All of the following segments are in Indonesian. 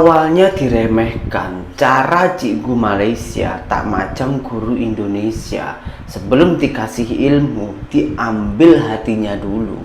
Awalnya diremehkan, cara cikgu Malaysia tak macam guru Indonesia. Sebelum dikasih ilmu, diambil hatinya dulu.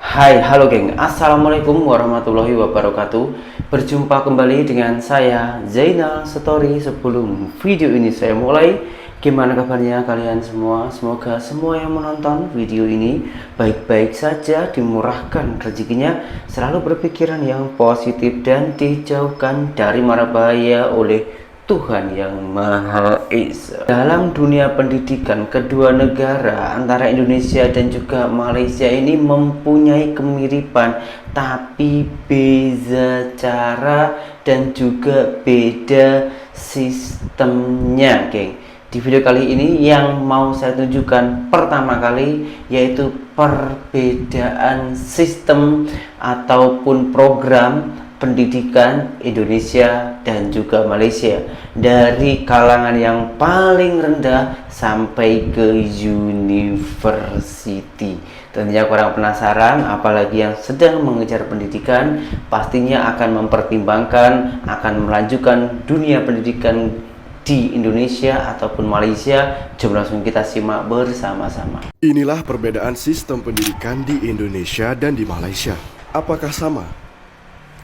Hai, halo geng. Assalamualaikum warahmatullahi wabarakatuh. Berjumpa kembali dengan saya, Zainal Story. Sebelum video ini saya mulai, gimana kabarnya kalian semua? Semoga semua yang menonton video ini baik-baik saja, dimurahkan rezekinya, selalu berpikiran yang positif dan dijauhkan dari mara bahaya oleh Tuhan yang Maha Esa. Dalam dunia pendidikan, kedua negara antara Indonesia dan juga Malaysia ini mempunyai kemiripan, tapi beda cara dan juga beda sistemnya, geng. Di video kali ini yang mau saya tunjukkan pertama kali yaitu perbedaan sistem ataupun program pendidikan Indonesia dan juga Malaysia, dari kalangan yang paling rendah sampai ke university. Tentunya kurang penasaran, apalagi yang sedang mengejar pendidikan pastinya akan mempertimbangkan akan melanjutkan dunia pendidikan di Indonesia ataupun Malaysia. Jom langsung kita simak bersama-sama. Inilah perbedaan sistem pendidikan di Indonesia dan di Malaysia. Apakah sama?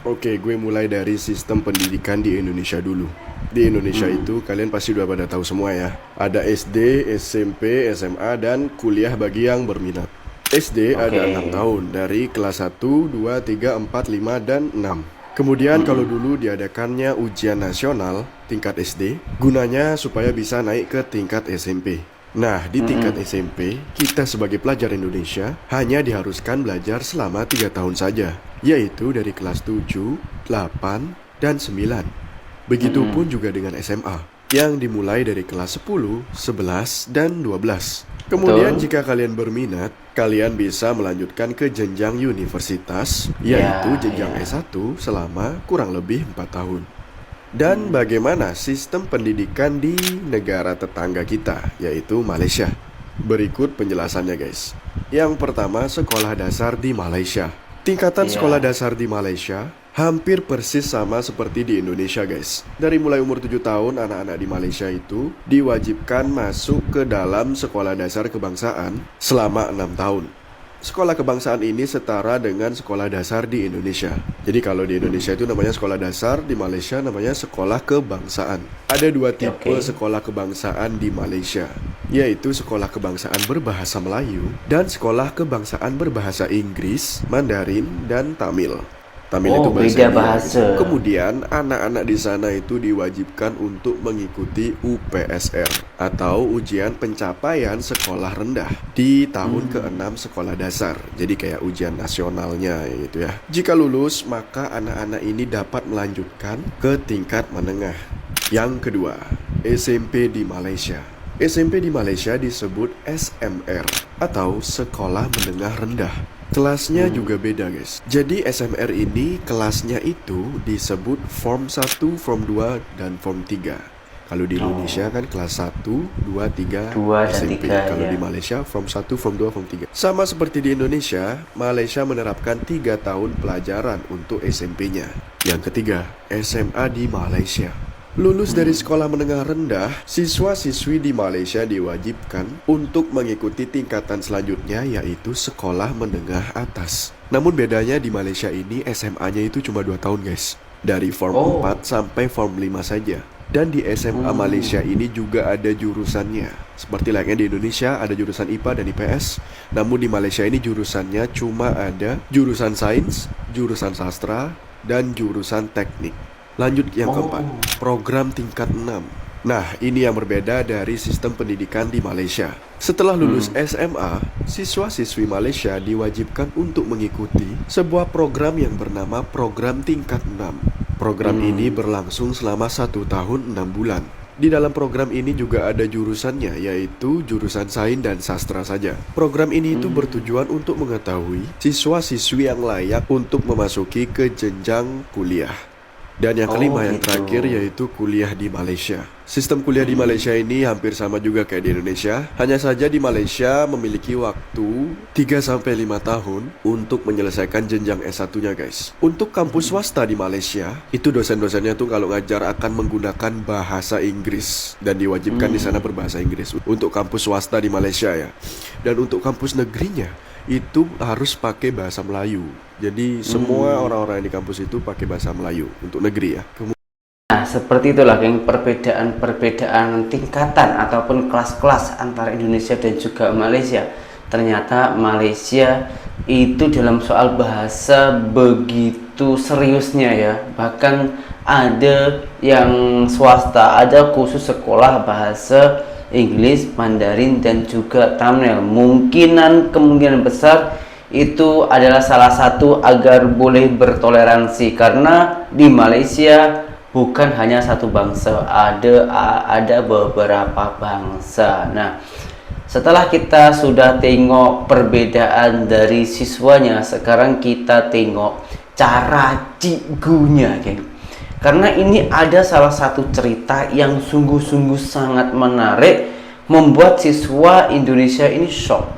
Oke, gue mulai dari sistem pendidikan di Indonesia dulu. Di Indonesia itu kalian pasti udah pada tahu semua ya. Ada SD, SMP, SMA, dan kuliah bagi yang berminat. SD ada 6 tahun, dari kelas 1, 2, 3, 4, 5, dan 6. Kemudian kalau dulu diadakannya ujian nasional tingkat SD, gunanya supaya bisa naik ke tingkat SMP. Nah, di tingkat SMP, kita sebagai pelajar Indonesia hanya diharuskan belajar selama 3 tahun saja, yaitu dari kelas 7, 8, dan 9. Begitupun juga dengan SMA, yang dimulai dari kelas 10, 11, dan 12. Kemudian jika kalian berminat, kalian bisa melanjutkan ke jenjang universitas, yaitu jenjang S1 selama kurang lebih 4 tahun. Dan bagaimana sistem pendidikan di negara tetangga kita, yaitu Malaysia? Berikut penjelasannya guys. Yang pertama, sekolah dasar di Malaysia. Tingkatan sekolah dasar di Malaysia hampir persis sama seperti di Indonesia guys. Dari mulai umur 7 tahun, anak-anak di Malaysia itu diwajibkan masuk ke dalam sekolah dasar kebangsaan selama 6 tahun. Sekolah kebangsaan ini setara dengan sekolah dasar di Indonesia. Jadi kalau di Indonesia itu namanya sekolah dasar, di Malaysia namanya sekolah kebangsaan. Ada 2 tipe sekolah kebangsaan di Malaysia, yaitu sekolah kebangsaan berbahasa Melayu dan sekolah kebangsaan berbahasa Inggris, Mandarin, dan Tamil. Tamil itu beda bahasa. Kemudian anak-anak di sana itu diwajibkan untuk mengikuti UPSR atau ujian pencapaian sekolah rendah di tahun ke-6 sekolah dasar. Jadi kayak ujian nasionalnya gitu ya. Jika lulus, maka anak-anak ini dapat melanjutkan ke tingkat menengah. Yang kedua, SMP di Malaysia. SMP di Malaysia disebut SMR atau Sekolah Menengah Rendah. Kelasnya juga beda guys. Jadi SMR ini kelasnya itu disebut Form 1, Form 2, dan Form 3. Kalau di Indonesia kan kelas 1, 2, 3 SMP. Kalau di Malaysia Form 1, Form 2, Form 3. Sama seperti di Indonesia, Malaysia menerapkan 3 tahun pelajaran untuk SMP-nya. Yang ketiga, SMA di Malaysia. Lulus dari sekolah menengah rendah, siswa-siswi di Malaysia diwajibkan untuk mengikuti tingkatan selanjutnya, yaitu sekolah menengah atas. Namun bedanya di Malaysia ini SMA-nya itu cuma 2 tahun guys. Dari Form 4 sampai Form 5 saja. Dan di SMA Malaysia ini juga ada jurusannya. Seperti layaknya di Indonesia ada jurusan IPA dan IPS. Namun di Malaysia ini jurusannya cuma ada jurusan sains, jurusan sastra, dan jurusan teknik. Lanjut yang keempat, program tingkat 6. Nah, ini yang berbeda dari sistem pendidikan di Malaysia. Setelah lulus SMA, siswa-siswi Malaysia diwajibkan untuk mengikuti sebuah program yang bernama program tingkat 6. Program ini berlangsung selama 1 tahun 6 bulan. Di dalam program ini juga ada jurusannya, yaitu jurusan sains dan sastra saja. Program ini itu bertujuan untuk mengetahui siswa-siswi yang layak untuk memasuki ke jenjang kuliah. Dan yang kelima, yang gitu. terakhir, yaitu kuliah di Malaysia. Sistem kuliah di Malaysia ini hampir sama juga kayak di Indonesia. Hanya saja di Malaysia memiliki waktu 3-5 tahun untuk menyelesaikan jenjang S1-nya, guys. Untuk kampus swasta di Malaysia, itu dosen-dosennya tuh kalau ngajar akan menggunakan bahasa Inggris. Dan diwajibkan di sana berbahasa Inggris. Untuk kampus swasta di Malaysia ya. Dan untuk kampus negerinya, itu harus pakai bahasa Melayu. Jadi semua orang-orang yang di kampus itu pakai bahasa Melayu untuk negeri ya. Nah, seperti itulah geng, perbedaan tingkatan ataupun kelas-kelas antara Indonesia dan juga Malaysia. Ternyata Malaysia itu dalam soal bahasa begitu seriusnya ya. Bahkan ada yang swasta, ada khusus sekolah bahasa Inggris, Mandarin, dan juga Tamil. Kemungkinan besar itu adalah salah satu agar boleh bertoleransi, karena di Malaysia bukan hanya satu bangsa, ada beberapa bangsa. Nah, setelah kita sudah tengok perbedaan dari siswanya, sekarang kita tengok cara cikgunya, geng. Karena ini ada salah satu cerita yang sungguh-sungguh sangat menarik, membuat siswa Indonesia ini shock.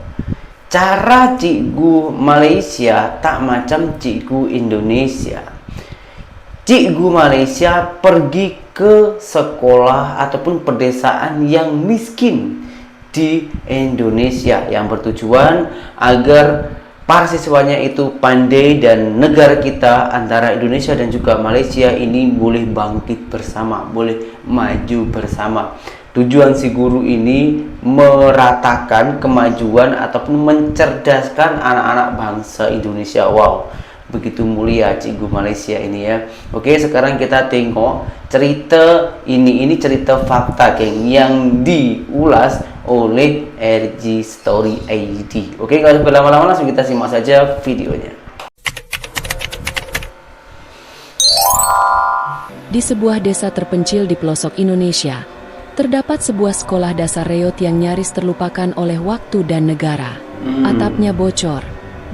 Cara cikgu Malaysia tak macam cikgu Indonesia. Cikgu Malaysia pergi ke sekolah ataupun pedesaan yang miskin di Indonesia, yang bertujuan agar para siswanya itu pandai dan negara kita antara Indonesia dan juga Malaysia ini boleh bangkit bersama, boleh maju bersama. Tujuan si guru ini meratakan kemajuan ataupun mencerdaskan anak-anak bangsa Indonesia. Wow, begitu mulia cikgu Malaysia ini ya. Oke, sekarang kita tengok cerita ini cerita fakta, geng, yang diulas oleh RG Story ID. Oke, nggak usah berlama-lama, langsung kita simak saja videonya. Di sebuah desa terpencil di pelosok Indonesia, terdapat sebuah sekolah dasar reot yang nyaris terlupakan oleh waktu dan negara. Atapnya bocor,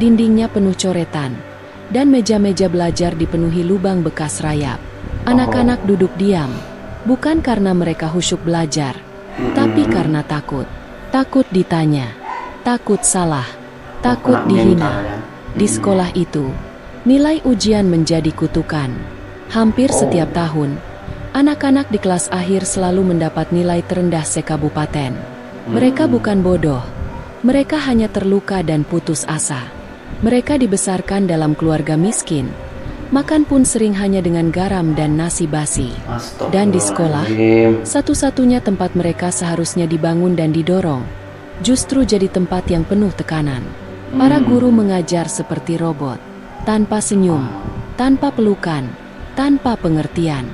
dindingnya penuh coretan, dan meja-meja belajar dipenuhi lubang bekas rayap. Anak-anak duduk diam, bukan karena mereka khusyuk belajar, tapi karena takut. Takut ditanya, takut salah, takut dihina. Di sekolah itu, nilai ujian menjadi kutukan. Hampir setiap tahun, anak-anak di kelas akhir selalu mendapat nilai terendah se-kabupaten. Mereka bukan bodoh, mereka hanya terluka dan putus asa. Mereka dibesarkan dalam keluarga miskin, makan pun sering hanya dengan garam dan nasi basi. Dan di sekolah, satu-satunya tempat mereka seharusnya dibangun dan didorong, justru jadi tempat yang penuh tekanan. Para guru mengajar seperti robot, tanpa senyum, tanpa pelukan, tanpa pengertian.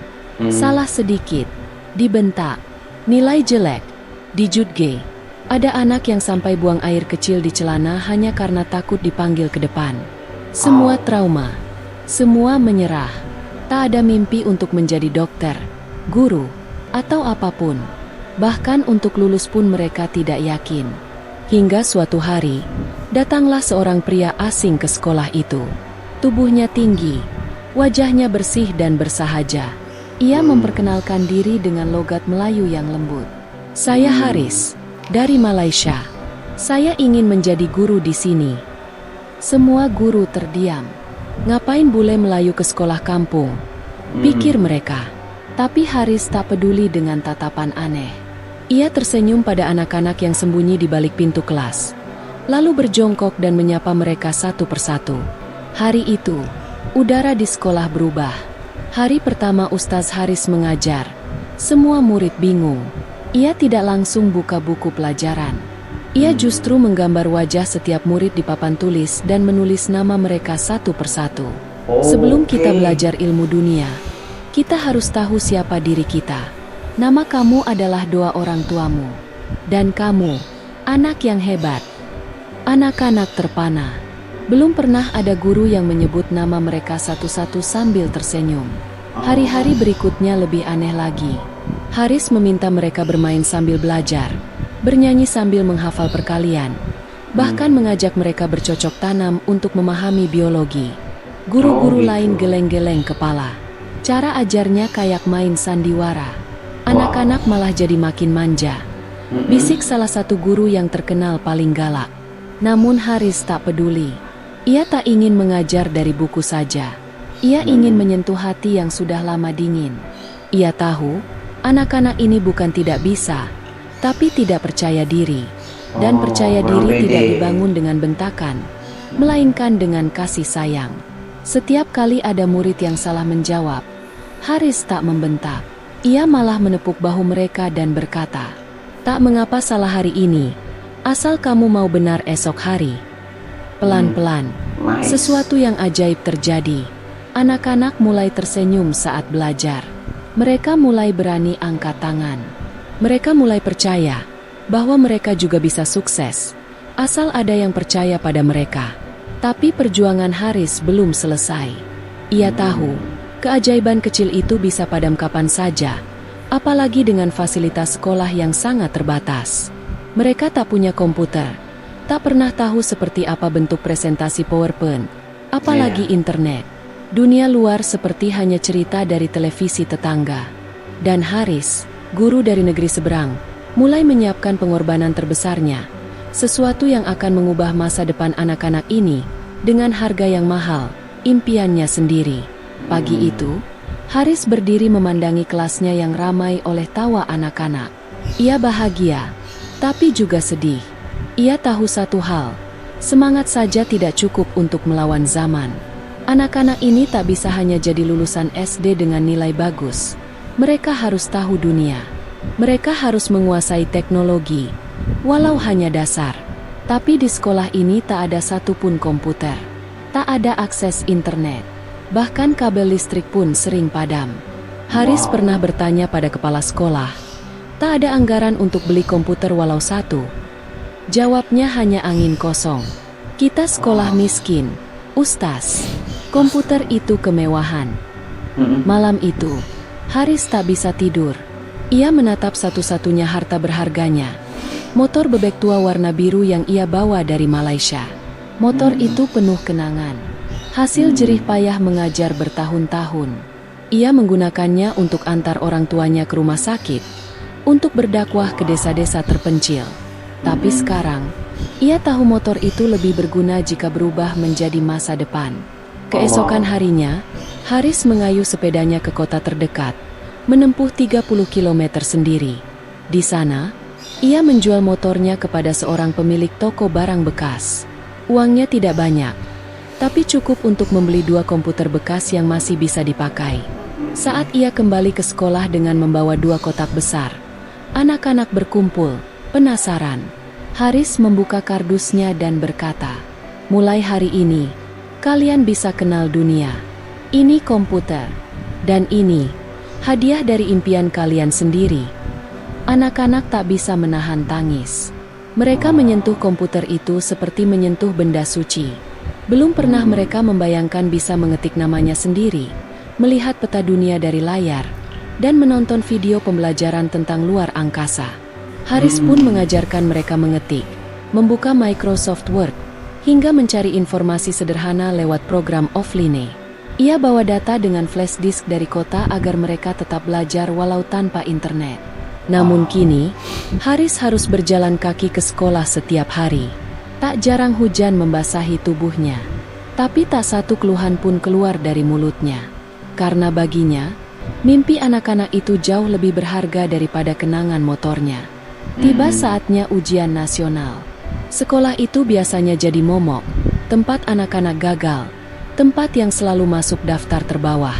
Salah sedikit, dibentak, nilai jelek, dijudge. Ada anak yang sampai buang air kecil di celana hanya karena takut dipanggil ke depan. Semua trauma, semua menyerah. Tak ada mimpi untuk menjadi dokter, guru, atau apapun. Bahkan untuk lulus pun mereka tidak yakin. Hingga suatu hari, datanglah seorang pria asing ke sekolah itu. Tubuhnya tinggi, wajahnya bersih dan bersahaja. Ia memperkenalkan diri dengan logat Melayu yang lembut. Saya Haris, dari Malaysia. Saya ingin menjadi guru di sini. Semua guru terdiam. Ngapain bule Melayu ke sekolah kampung? Pikir mereka. Tapi Haris tak peduli dengan tatapan aneh. Ia tersenyum pada anak-anak yang sembunyi di balik pintu kelas. Lalu berjongkok dan menyapa mereka satu persatu. Hari itu, udara di sekolah berubah. Hari pertama Ustaz Haris mengajar, semua murid bingung. Ia tidak langsung buka buku pelajaran. Ia justru menggambar wajah setiap murid di papan tulis dan menulis nama mereka satu persatu. Sebelum kita belajar ilmu dunia, kita harus tahu siapa diri kita. Nama kamu adalah doa orang tuamu. Dan kamu, anak yang hebat. Anak-anak terpana. Belum pernah ada guru yang menyebut nama mereka satu-satu sambil tersenyum. Hari-hari berikutnya lebih aneh lagi. Haris meminta mereka bermain sambil belajar, bernyanyi sambil menghafal perkalian, bahkan mengajak mereka bercocok tanam untuk memahami biologi. Guru-guru lain geleng-geleng kepala. Cara ajarnya kayak main sandiwara. Anak-anak malah jadi makin manja. Bisik salah satu guru yang terkenal paling galak. Namun Haris tak peduli. Ia tak ingin mengajar dari buku saja. Ia ingin menyentuh hati yang sudah lama dingin. Ia tahu, anak-anak ini bukan tidak bisa, tapi tidak percaya diri. Dan percaya diri tidak dibangun dengan bentakan, melainkan dengan kasih sayang. Setiap kali ada murid yang salah menjawab, Haris tak membentak. Ia malah menepuk bahu mereka dan berkata, "Tak mengapa salah hari ini, asal kamu mau benar esok hari." Pelan-pelan, sesuatu yang ajaib terjadi. Anak-anak mulai tersenyum saat belajar. Mereka mulai berani angkat tangan. Mereka mulai percaya bahwa mereka juga bisa sukses, asal ada yang percaya pada mereka. Tapi perjuangan Haris belum selesai. Ia tahu, keajaiban kecil itu bisa padam kapan saja, apalagi dengan fasilitas sekolah yang sangat terbatas. Mereka tak punya komputer, tak pernah tahu seperti apa bentuk presentasi PowerPoint, apalagi internet. Dunia luar seperti hanya cerita dari televisi tetangga. Dan Haris, guru dari negeri seberang, mulai menyiapkan pengorbanan terbesarnya, sesuatu yang akan mengubah masa depan anak-anak ini dengan harga yang mahal, impiannya sendiri. Pagi itu, Haris berdiri memandangi kelasnya yang ramai oleh tawa anak-anak. Ia bahagia, tapi juga sedih. Ia tahu satu hal, semangat saja tidak cukup untuk melawan zaman. Anak-anak ini tak bisa hanya jadi lulusan SD dengan nilai bagus. Mereka harus tahu dunia. Mereka harus menguasai teknologi, walau hanya dasar. Tapi di sekolah ini tak ada satupun komputer. Tak ada akses internet. Bahkan kabel listrik pun sering padam. Haris pernah bertanya pada kepala sekolah, tak ada anggaran untuk beli komputer walau satu. Jawabnya hanya angin kosong. Kita sekolah miskin, Ustaz. Komputer itu kemewahan. Malam itu, Haris tak bisa tidur. Ia menatap satu-satunya harta berharganya, motor bebek tua warna biru yang ia bawa dari Malaysia. Motor itu penuh kenangan, hasil jerih payah mengajar bertahun-tahun. Ia menggunakannya untuk antar orang tuanya ke rumah sakit, untuk berdakwah ke desa-desa terpencil. Tapi sekarang, ia tahu motor itu lebih berguna jika berubah menjadi masa depan. Keesokan harinya, Haris mengayuh sepedanya ke kota terdekat, menempuh 30 km sendiri. Di sana, ia menjual motornya kepada seorang pemilik toko barang bekas. Uangnya tidak banyak, tapi cukup untuk membeli 2 komputer bekas yang masih bisa dipakai. Saat ia kembali ke sekolah dengan membawa 2 kotak besar, anak-anak berkumpul, penasaran. Haris membuka kardusnya dan berkata, "Mulai hari ini, kalian bisa kenal dunia. Ini komputer, dan ini hadiah dari impian kalian sendiri." Anak-anak tak bisa menahan tangis. Mereka menyentuh komputer itu seperti menyentuh benda suci. Belum pernah mereka membayangkan bisa mengetik namanya sendiri, melihat peta dunia dari layar, dan menonton video pembelajaran tentang luar angkasa. Haris pun mengajarkan mereka mengetik, membuka Microsoft Word, hingga mencari informasi sederhana lewat program offline. Ia bawa data dengan flash disk dari kota agar mereka tetap belajar walau tanpa internet. Namun kini, Haris harus berjalan kaki ke sekolah setiap hari. Tak jarang hujan membasahi tubuhnya, tapi tak satu keluhan pun keluar dari mulutnya. Karena baginya, mimpi anak-anak itu jauh lebih berharga daripada kenangan motornya. Tiba saatnya ujian nasional. Sekolah itu biasanya jadi momok, tempat anak-anak gagal, tempat yang selalu masuk daftar terbawah.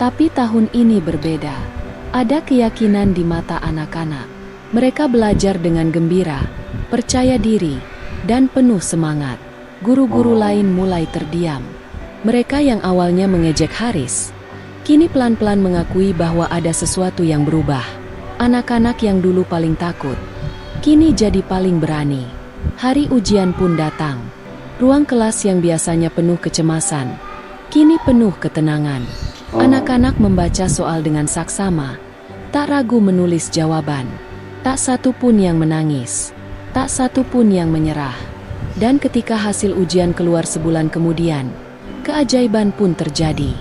Tapi tahun ini berbeda. Ada keyakinan di mata anak-anak. Mereka belajar dengan gembira, percaya diri, dan penuh semangat. Guru-guru lain mulai terdiam. Mereka yang awalnya mengejek Haris, kini pelan-pelan mengakui bahwa ada sesuatu yang berubah. Anak-anak yang dulu paling takut, kini jadi paling berani. Hari ujian pun datang. Ruang kelas yang biasanya penuh kecemasan, kini penuh ketenangan. Anak-anak membaca soal dengan saksama, tak ragu menulis jawaban. Tak satu pun yang menangis, tak satu pun yang menyerah. Dan ketika hasil ujian keluar sebulan kemudian, keajaiban pun terjadi.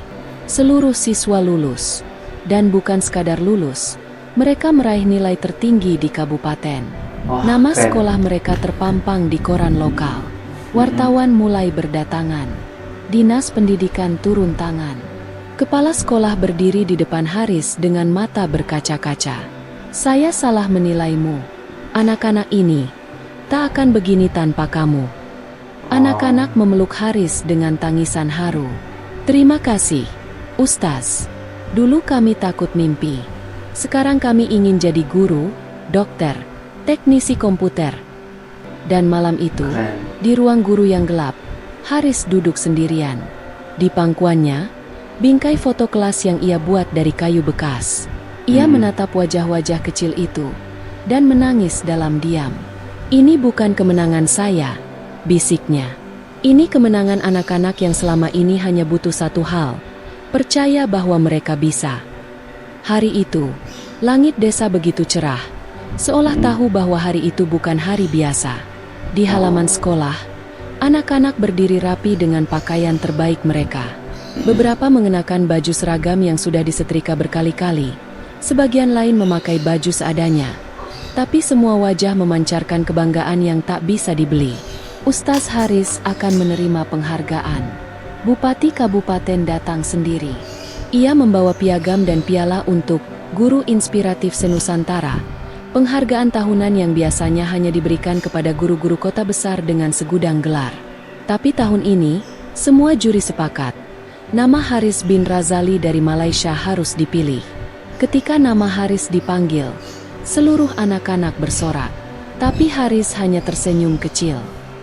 Seluruh siswa lulus. Dan bukan sekadar lulus, mereka meraih nilai tertinggi di kabupaten. Nama sekolah mereka terpampang di koran lokal. Wartawan mulai berdatangan. Dinas pendidikan turun tangan. Kepala sekolah berdiri di depan Haris dengan mata berkaca-kaca. Saya salah menilaimu. Anak-anak ini tak akan begini tanpa kamu. Anak-anak memeluk Haris dengan tangisan haru. Terima kasih, Ustaz. Dulu kami takut mimpi. Sekarang kami ingin jadi guru, dokter, teknisi komputer. Dan malam itu, di ruang guru yang gelap, Haris duduk sendirian. Di pangkuannya, bingkai foto kelas yang ia buat dari kayu bekas. Ia menatap wajah-wajah kecil itu dan menangis dalam diam. Ini bukan kemenangan saya, bisiknya. Ini kemenangan anak-anak yang selama ini hanya butuh satu hal. Percaya bahwa mereka bisa. Hari itu, langit desa begitu cerah, seolah tahu bahwa hari itu bukan hari biasa. Di halaman sekolah, anak-anak berdiri rapi dengan pakaian terbaik mereka. Beberapa mengenakan baju seragam yang sudah disetrika berkali-kali, sebagian lain memakai baju seadanya. Tapi semua wajah memancarkan kebanggaan yang tak bisa dibeli. Ustaz Haris akan menerima penghargaan. Bupati Kabupaten datang sendiri. Ia membawa piagam dan piala untuk Guru Inspiratif Senusantara, penghargaan tahunan yang biasanya hanya diberikan kepada guru-guru kota besar dengan segudang gelar. Tapi tahun ini, semua juri sepakat, nama Haris bin Razali dari Malaysia harus dipilih. Ketika nama Haris dipanggil, seluruh anak-anak bersorak. Tapi Haris hanya tersenyum kecil.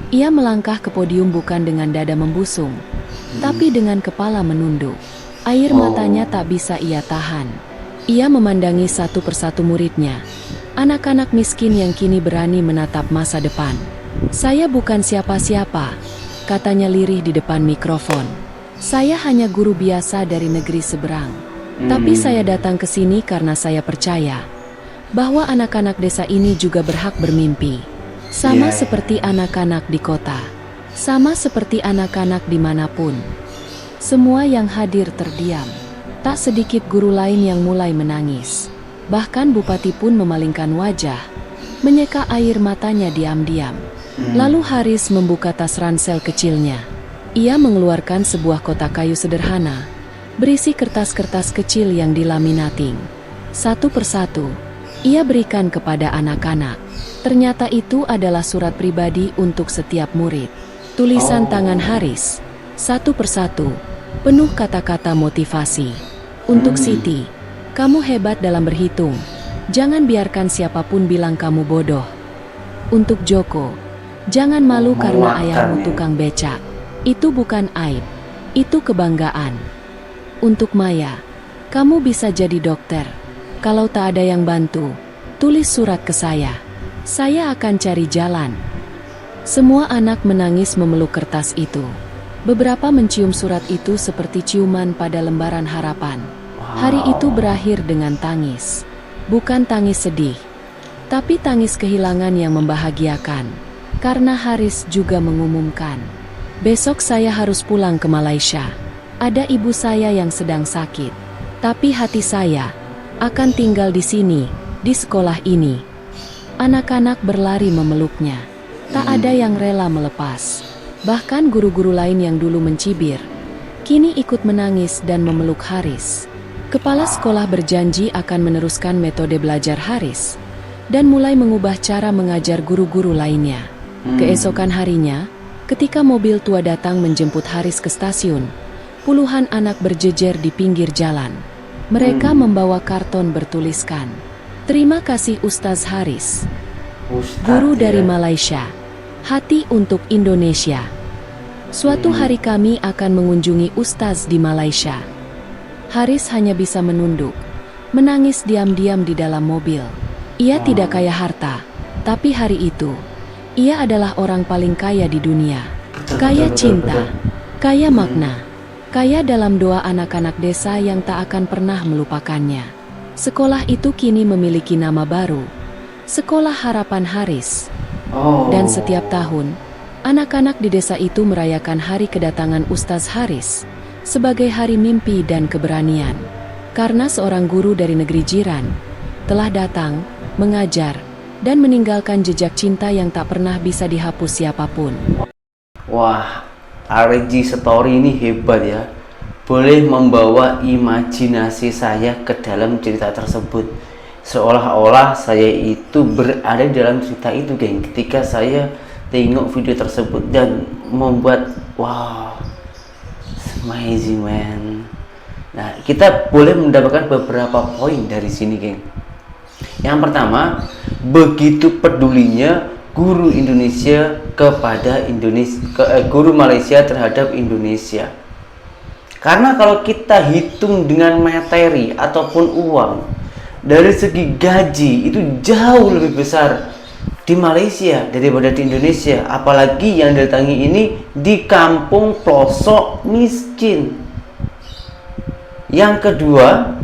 Ia melangkah ke podium bukan dengan dada membusung, tapi dengan kepala menunduk. Air matanya tak bisa ia tahan. Ia memandangi satu persatu muridnya, anak-anak miskin yang kini berani menatap masa depan. Saya bukan siapa-siapa, katanya lirih di depan mikrofon. Saya hanya guru biasa dari negeri seberang. Tapi saya datang ke sini karena saya percaya bahwa anak-anak desa ini juga berhak bermimpi. Sama seperti anak-anak di kota. Sama seperti anak-anak dimanapun. Semua yang hadir terdiam. Tak sedikit guru lain yang mulai menangis. Bahkan bupati pun memalingkan wajah, menyeka air matanya diam-diam. Lalu Haris membuka tas ransel kecilnya. Ia mengeluarkan sebuah kotak kayu sederhana, berisi kertas-kertas kecil yang dilaminating. Satu persatu, ia berikan kepada anak-anak. Ternyata itu adalah surat pribadi untuk setiap murid. Tulisan tangan Haris, satu persatu, penuh kata-kata motivasi. Untuk Siti, kamu hebat dalam berhitung. Jangan biarkan siapapun bilang kamu bodoh. Untuk Joko, jangan malu karena ayahmu tukang becak. Itu bukan aib, itu kebanggaan. Untuk Maya, kamu bisa jadi dokter. Kalau tak ada yang bantu, tulis surat ke saya. Saya akan cari jalan. Semua anak menangis memeluk kertas itu. Beberapa mencium surat itu seperti ciuman pada lembaran harapan. Hari itu berakhir dengan tangis. Bukan tangis sedih, tapi tangis kehilangan yang membahagiakan. Karena Haris juga mengumumkan, besok saya harus pulang ke Malaysia. Ada ibu saya yang sedang sakit. Tapi hati saya akan tinggal di sini, di sekolah ini. Anak-anak berlari memeluknya. Tak ada yang rela melepas. Bahkan guru-guru lain yang dulu mencibir, kini ikut menangis dan memeluk Haris. Kepala sekolah berjanji akan meneruskan metode belajar Haris dan mulai mengubah cara mengajar guru-guru lainnya. Keesokan harinya, ketika mobil tua datang menjemput Haris ke stasiun, puluhan anak berjejer di pinggir jalan. Mereka membawa karton bertuliskan, "Terima kasih Ustaz Haris, guru dari Malaysia. Hati untuk Indonesia. Suatu hari kami akan mengunjungi Ustaz di Malaysia." Haris hanya bisa menunduk, menangis diam-diam di dalam mobil. Ia tidak kaya harta, tapi hari itu, ia adalah orang paling kaya di dunia. Kaya cinta, kaya makna, kaya dalam doa anak-anak desa yang tak akan pernah melupakannya. Sekolah itu kini memiliki nama baru, Sekolah Harapan Haris. Dan setiap tahun, anak-anak di desa itu merayakan hari kedatangan Ustaz Haris sebagai hari mimpi dan keberanian. Karena seorang guru dari negeri jiran telah datang, mengajar, dan meninggalkan jejak cinta yang tak pernah bisa dihapus siapapun. Wah, RG Story ini hebat ya. Boleh membawa imajinasi saya ke dalam cerita tersebut. Seolah-olah saya itu berada di dalam cerita itu, geng. Ketika saya tengok video tersebut dan membuat wow, amazing man. Nah, kita boleh mendapatkan beberapa poin dari sini, geng. Yang pertama, begitu pedulinya guru Indonesia kepada guru Malaysia terhadap Indonesia. Karena kalau kita hitung dengan materi ataupun uang, dari segi gaji itu jauh lebih besar di Malaysia daripada di Indonesia. Apalagi yang datangi ini di kampung pelosok miskin. Yang kedua,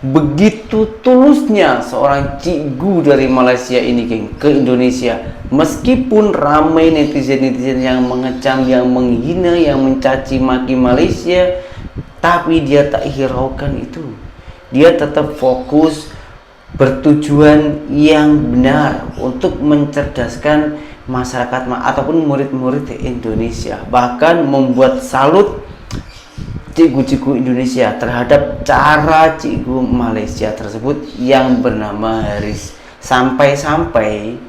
begitu tulusnya seorang cikgu dari Malaysia ini, geng, ke Indonesia. Meskipun ramai netizen-netizen yang mengecam, yang menghina, yang mencaci maki Malaysia, tapi dia tak hiraukan itu. Dia tetap fokus bertujuan yang benar untuk mencerdaskan masyarakat ataupun murid-murid Indonesia. Bahkan membuat salut cikgu-cikgu Indonesia terhadap cara cikgu Malaysia tersebut yang bernama Haris. Sampai-sampai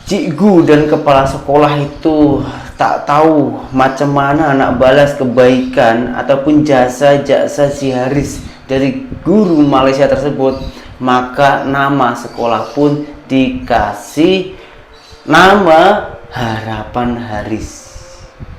cikgu dan kepala sekolah itu tak tahu macam mana nak balas kebaikan ataupun jasa-jasa si Haris dari guru Malaysia tersebut. Maka nama sekolah pun dikasih nama Harapan Haris,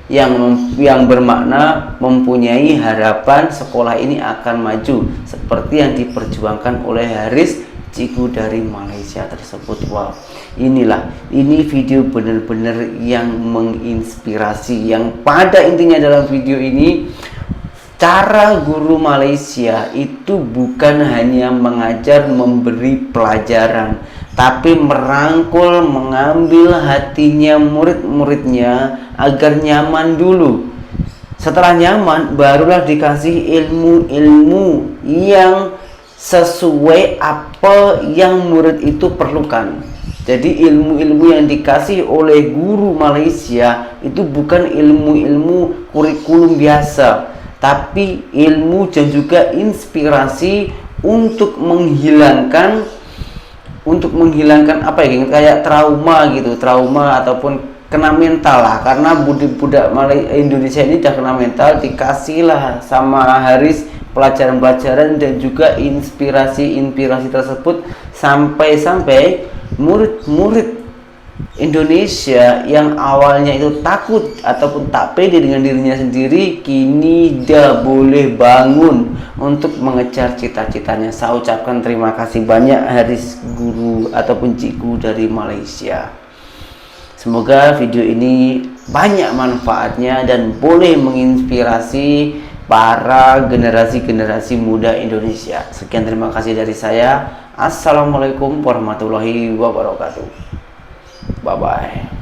yang bermakna mempunyai harapan sekolah ini akan maju seperti yang diperjuangkan oleh Haris, cikgu dari Malaysia tersebut. Wow, ini video benar-benar yang menginspirasi, yang pada intinya dalam video ini cara guru Malaysia itu bukan hanya mengajar, memberi pelajaran, tapi merangkul, mengambil hatinya murid-muridnya agar nyaman dulu. Setelah nyaman, barulah dikasih ilmu-ilmu yang sesuai apa yang murid itu perlukan. Jadi ilmu-ilmu yang dikasih oleh guru Malaysia itu bukan ilmu-ilmu kurikulum biasa, tapi ilmu dan juga inspirasi untuk menghilangkan apa ya, kayak trauma gitu, trauma ataupun kena mental lah. Karena budak Indonesia ini udah kena mental, dikasih lah sama Haris pelajaran-pelajaran dan juga inspirasi tersebut, sampai murid-murid Indonesia yang awalnya itu takut ataupun tak pede dengan dirinya sendiri, kini dah boleh bangun untuk mengejar cita-citanya. Saya ucapkan terima kasih banyak Haris, guru ataupun cikgu dari Malaysia. Semoga video ini banyak manfaatnya dan boleh menginspirasi para generasi-generasi muda Indonesia. Sekian, terima kasih dari saya. Assalamualaikum warahmatullahi wabarakatuh. Bye-bye.